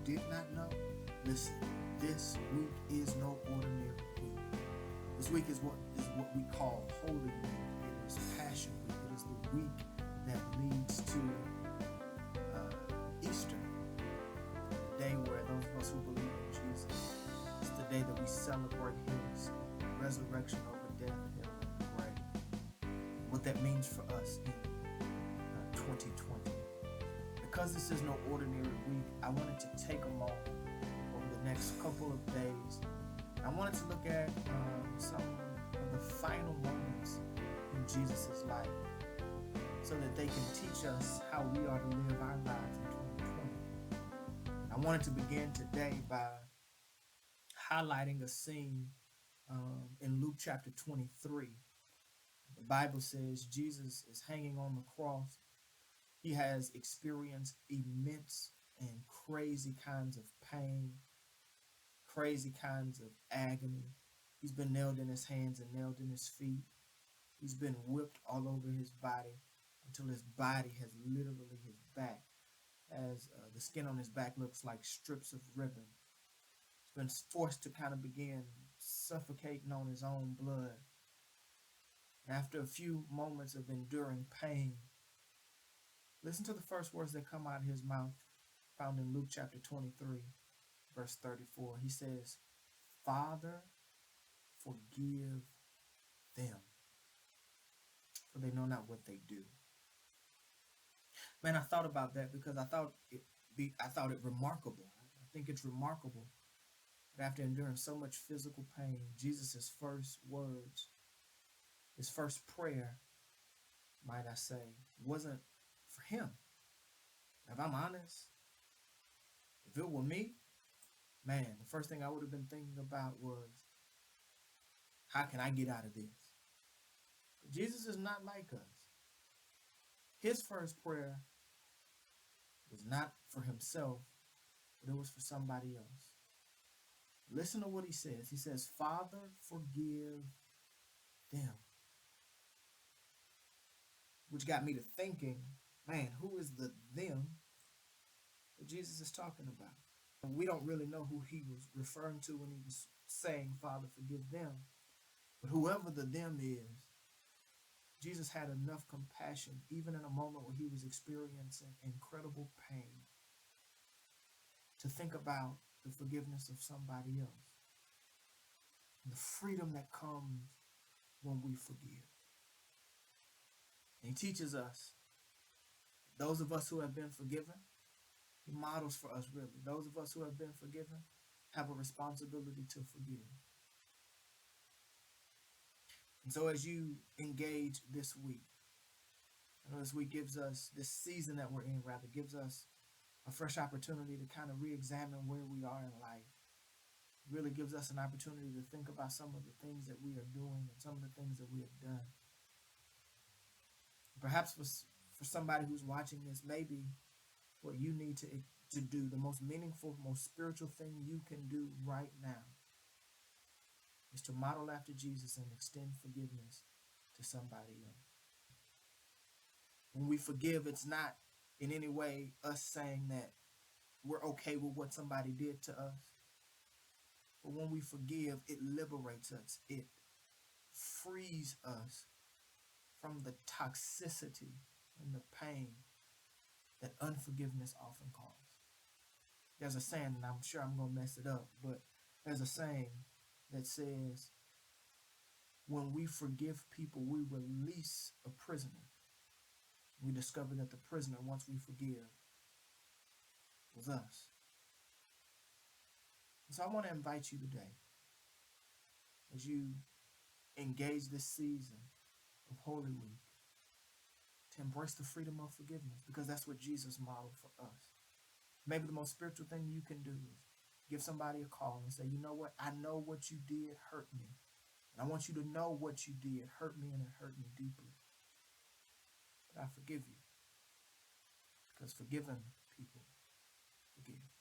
did not know, listen, this week is no ordinary week. This week is what we call Holy Week. It is Passion Week. It is the week that leads to Easter, the day where those of us who believe in Jesus, it's the day that we celebrate His resurrection over death, hell, and the grave. What that means for us in 2020. Because this is no ordinary week, I wanted to take a moment over the next couple of days. I wanted to look at some of the final moments in Jesus' life so that they can teach us how we are to live our lives in 2020. I wanted to begin today by highlighting a scene in Luke chapter 23. The Bible says Jesus is hanging on the cross. He has experienced immense and crazy kinds of pain, crazy kinds of agony. He's been nailed in his hands and nailed in his feet. He's been whipped all over his body until his body has literally, his back, as the skin on his back looks like strips of ribbon. He's been forced to kind of begin suffocating on his own blood. And after a few moments of enduring pain, listen to the first words that come out of his mouth, found in Luke chapter 23, verse 34. He says, "Father, forgive them, for they know not what they do." Man, I thought about that because I thought it remarkable. I think it's remarkable that after enduring so much physical pain, Jesus' first words, his first prayer, might I say, wasn't for him. If I'm honest, if it were me, man, the first thing I would have been thinking about was, how can I get out of this? But Jesus is not like us. His first prayer was not for himself, but it was for somebody else. Listen to what he says. He says, "Father, forgive them." Which got me to thinking, man, who is the them that Jesus is talking about? And we don't really know who he was referring to when he was saying, "Father, forgive them." But whoever the them is, Jesus had enough compassion, even in a moment where he was experiencing incredible pain, to think about the forgiveness of somebody else. The freedom that comes when we forgive. And he teaches us, those of us who have been forgiven, he models for us really. Those of us who have been forgiven have a responsibility to forgive. And so as you engage this week, this week gives us, this season that we're in rather, gives us a fresh opportunity to kind of re-examine where we are in life. It really gives us an opportunity to think about some of the things that we are doing and some of the things that we have done. Perhaps for somebody who's watching this, maybe what you need to do, the most meaningful, most spiritual thing you can do right now, is to model after Jesus and extend forgiveness to somebody else. When we forgive, it's not in any way us saying that we're okay with what somebody did to us. But when we forgive, it liberates us. It frees us from the toxicity and the pain that unforgiveness often causes. There's a saying, and I'm sure I'm going to mess it up, but there's a saying that says, when we forgive people, we release a prisoner. We discover that the prisoner, once we forgive, was us. And so I want to invite you today, as you engage this season of Holy Week, to embrace the freedom of forgiveness, because that's what Jesus modeled for us. Maybe the most spiritual thing you can do is give somebody a call and say, "You know what? I know what you did hurt me. And I want you to know what you did hurt me, and it hurt me deeply. But I forgive you." Because forgiven people forgive.